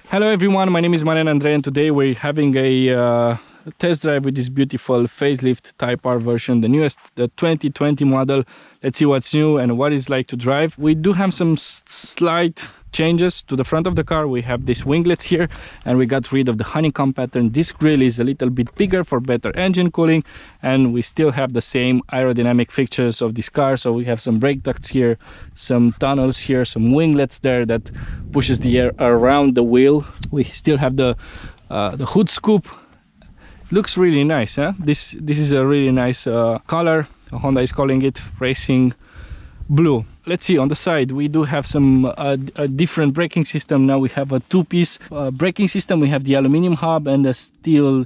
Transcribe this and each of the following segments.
Hello everyone, my name is Marian Andre and today we're having a test drive with this beautiful facelift Type R version, the newest, the 2020 model. Let's see what's new and what it's like to drive. We do have some slight changes to the front of the car. We have these winglets here and we got rid of the honeycomb pattern. This grille is a little bit bigger for better engine cooling, and we still have the same aerodynamic fixtures of this car. So we have some brake ducts here, some tunnels here, some winglets there that pushes the air around the wheel. We still have the hood scoop. Looks really nice, huh? This is a really nice color. Honda is calling it racing blue. Let's see, on the side we do have some a different braking system. Now we have a two-piece braking system. We have the aluminum hub and a steel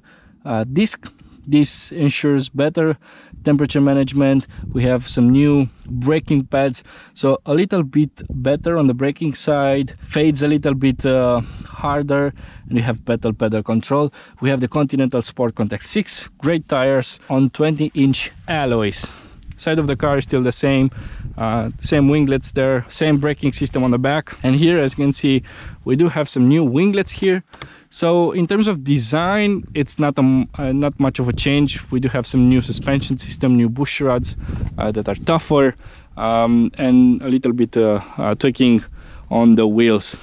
disc. This ensures better temperature management. We have some new braking pads, so a little bit better on the braking side, fades a little bit harder, and we have pedal control. We have the Continental Sport Contact 6, great tires on 20-inch alloys. Side of the car is still the same winglets there, same braking system on the back. And here, as you can see, we do have some new winglets here. So in terms of design, it's not much of a change. We do have some new suspension system, new bush rods that are tougher, and a little bit tweaking on the wheels.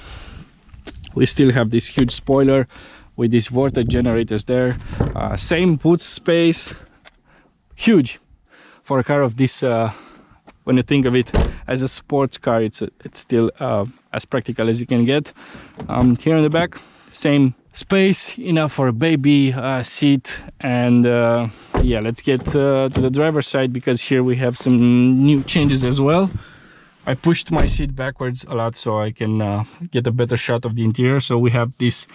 We still have this huge spoiler with these vortex generators there. Same boot space, huge for a car of this. When you think of it as a sports car, it's still as practical as you can get. Here in the back, same space, enough for a baby seat. And yeah, let's get to the driver's side, because here we have some new changes as well. I pushed my seat backwards a lot so I can get a better shot of the interior. So we have this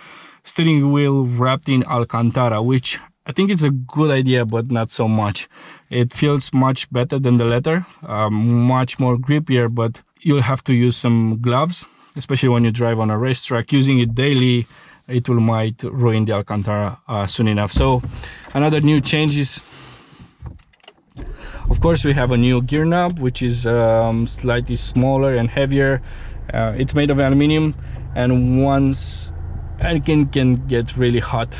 steering wheel wrapped in Alcantara, which I think it's a good idea, but not so much. It feels much better than the leather, much more grippier, but you'll have to use some gloves, especially when you drive on a racetrack. Using it daily, it might ruin the Alcantara soon enough. So another new change is, of course, we have a new gear knob, which is slightly smaller and heavier. It's made of aluminum, and once it can get really hot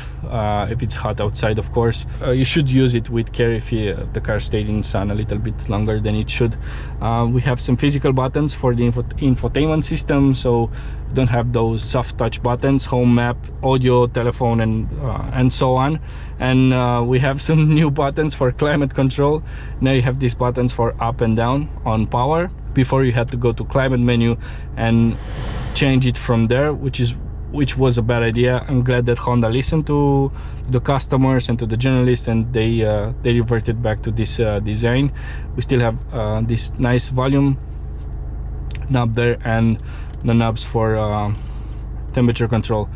if it's hot outside. Of course, you should use it with care if the car stayed in sun a little bit longer than it should. We have some physical buttons for the infotainment system, so you don't have those soft touch buttons, home map, audio, telephone, and so on. And we have some new buttons for climate control. Now you have these buttons for up and down on power. Before you had to go to climate menu and change it from there, which was a bad idea. I'm glad that Honda listened to the customers and to the journalists, and they reverted back to this design. We still have this nice volume knob there and the knobs for temperature control.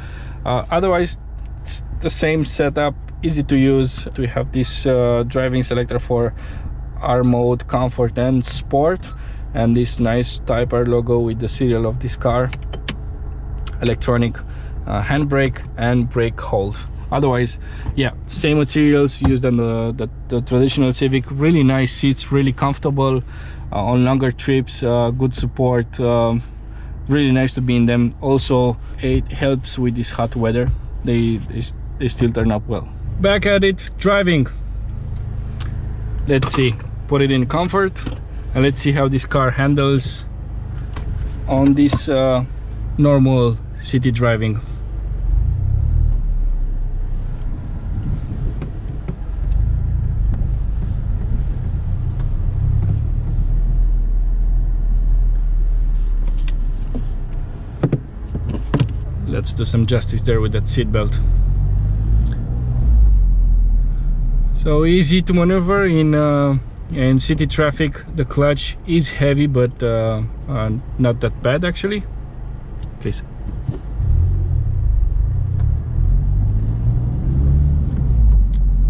Otherwise, it's the same setup, easy to use. We have this driving selector for R mode, comfort, and sport, and this nice Type R logo with the serial of this car. Electronic handbrake and brake hold. Otherwise, yeah, same materials used on the traditional Civic. Really nice seats, really comfortable on longer trips, good support, really nice to be in them. Also, it helps with this hot weather. They still turn up well. Back at it, driving. Let's see, put it in comfort, and let's see how this car handles on this normal city driving. Let's do some justice there with that seat belt. So easy to maneuver in city traffic. The clutch is heavy, but not that bad actually. Please.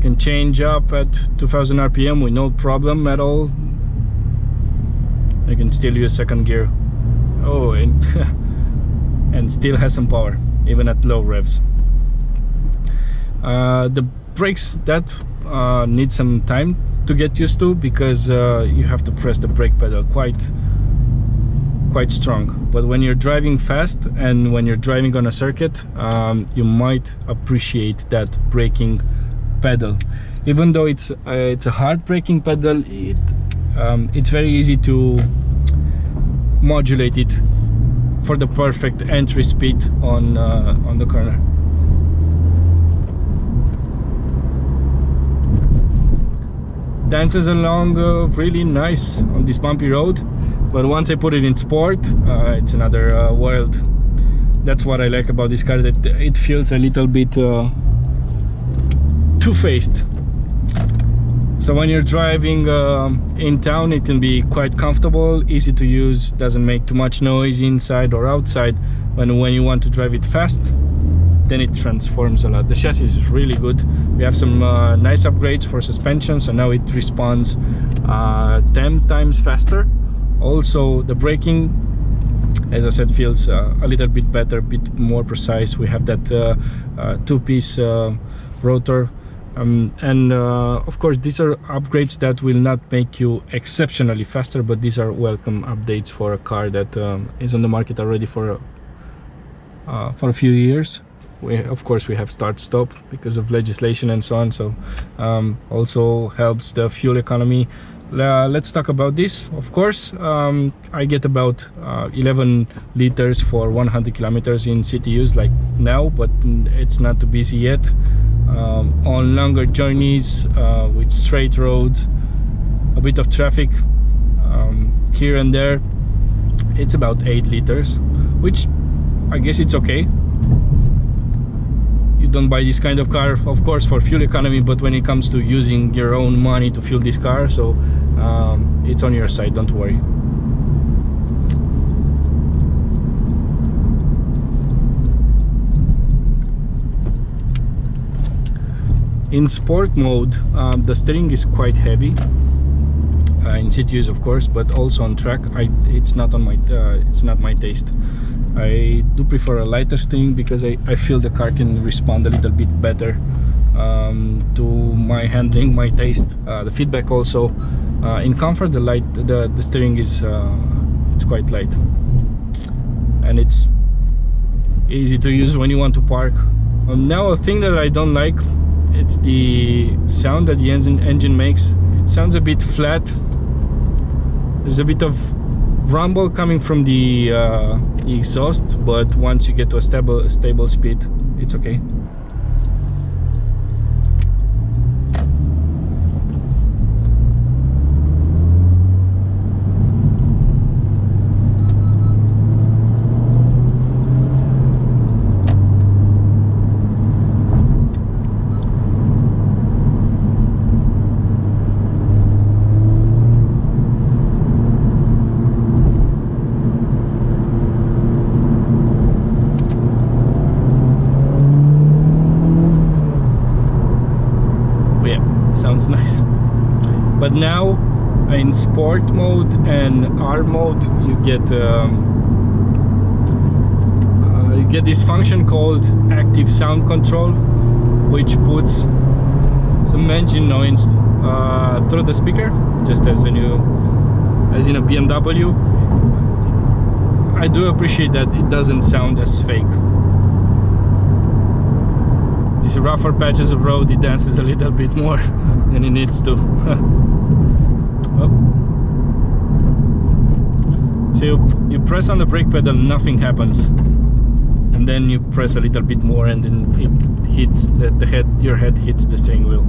Can change up at 2000 RPM with no problem at all. I can still use second gear. Oh, and and still has some power even at low revs. The brakes, that need some time to get used to, because you have to press the brake pedal quite quite strong. But when you're driving fast and when you're driving on a circuit, you might appreciate that braking pedal. Even though it's a hard braking pedal, it's very easy to modulate it for the perfect entry speed on the corner. Dances along really nice on this bumpy road, but once I put it in sport, it's another world. That's what I like about this car, that it feels a little bit two-faced. So when you're driving in town, it can be quite comfortable, easy to use, doesn't make too much noise inside or outside. When you want to drive it fast, then it transforms a lot. The chassis is really good. We have some nice upgrades for suspension, so now it responds 10 times faster. Also the braking, as I said, feels a little bit better, a bit more precise. We have that two-piece rotor, and of course these are upgrades that will not make you exceptionally faster, but these are welcome updates for a car that is on the market already for a few years. Of course we have start-stop because of legislation and so on, so also helps the fuel economy. Let's talk about this. Of course, I get about 11 liters for 100 kilometers in city use like now, but it's not too busy yet. On longer journeys with straight roads, a bit of traffic here and there, it's about 8 liters, which I guess it's okay. You don't buy this kind of car, of course, for fuel economy, but when it comes to using your own money to fuel this car, so it's on your side, don't worry. In sport mode, the steering is quite heavy in city use, of course, but also on track. It's not my taste. I do prefer a lighter steering because I feel the car can respond a little bit better to my handling, my taste. The feedback also. In comfort, the steering is it's quite light, and it's easy to use when you want to park. Now a thing that I don't like, it's the sound that the engine makes. It sounds a bit flat. There's a bit of rumble coming from the exhaust, but once you get to a stable speed, it's okay. Sounds nice. But now in sport mode and R mode, you get this function called active sound control, which puts some engine noise through the speaker, just as in a BMW. I do appreciate that it doesn't sound as fake. These rougher patches of road, it dances a little bit more than it needs to. Oh. So you press on the brake pedal, nothing happens, and then you press a little bit more, and then it hits the head. Your head hits the steering wheel.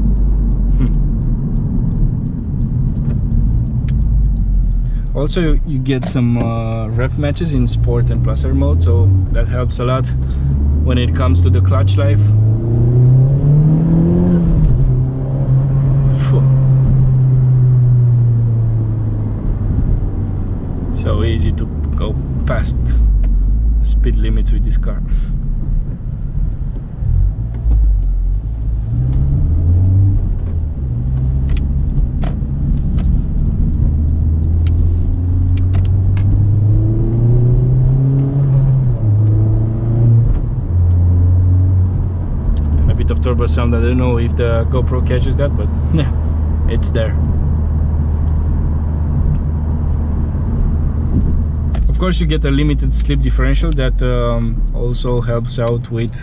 Also, you get some rev matches in sport and plus R mode, so that helps a lot when it comes to the clutch life. So easy to go past speed limits with this car. And a bit of turbo sound. I don't know if the GoPro catches that, but yeah, it's there. Of course, you get a limited slip differential that also helps out with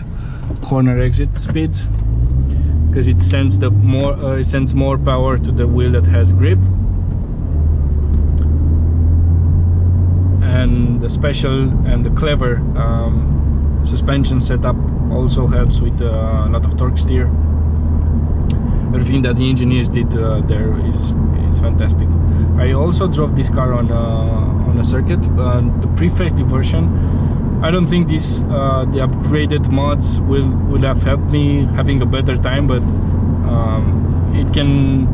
corner exit speeds, because it sends more power to the wheel that has grip. And the special and the clever suspension setup also helps with a lot of torque steer. Everything that the engineers did there is fantastic. I also drove this car on a circuit, the pre-facelift version. I don't think this the upgraded mods will have helped me having a better time, but it can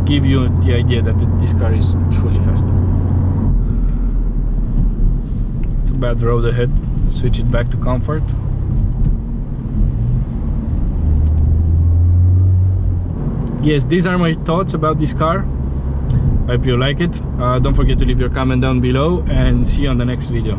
give you the idea that this car is truly fast. It's a bad road ahead. Switch it back to comfort. Yes, these are my thoughts about this car. I hope you like it. Don't forget to leave your comment down below, and see you on the next video.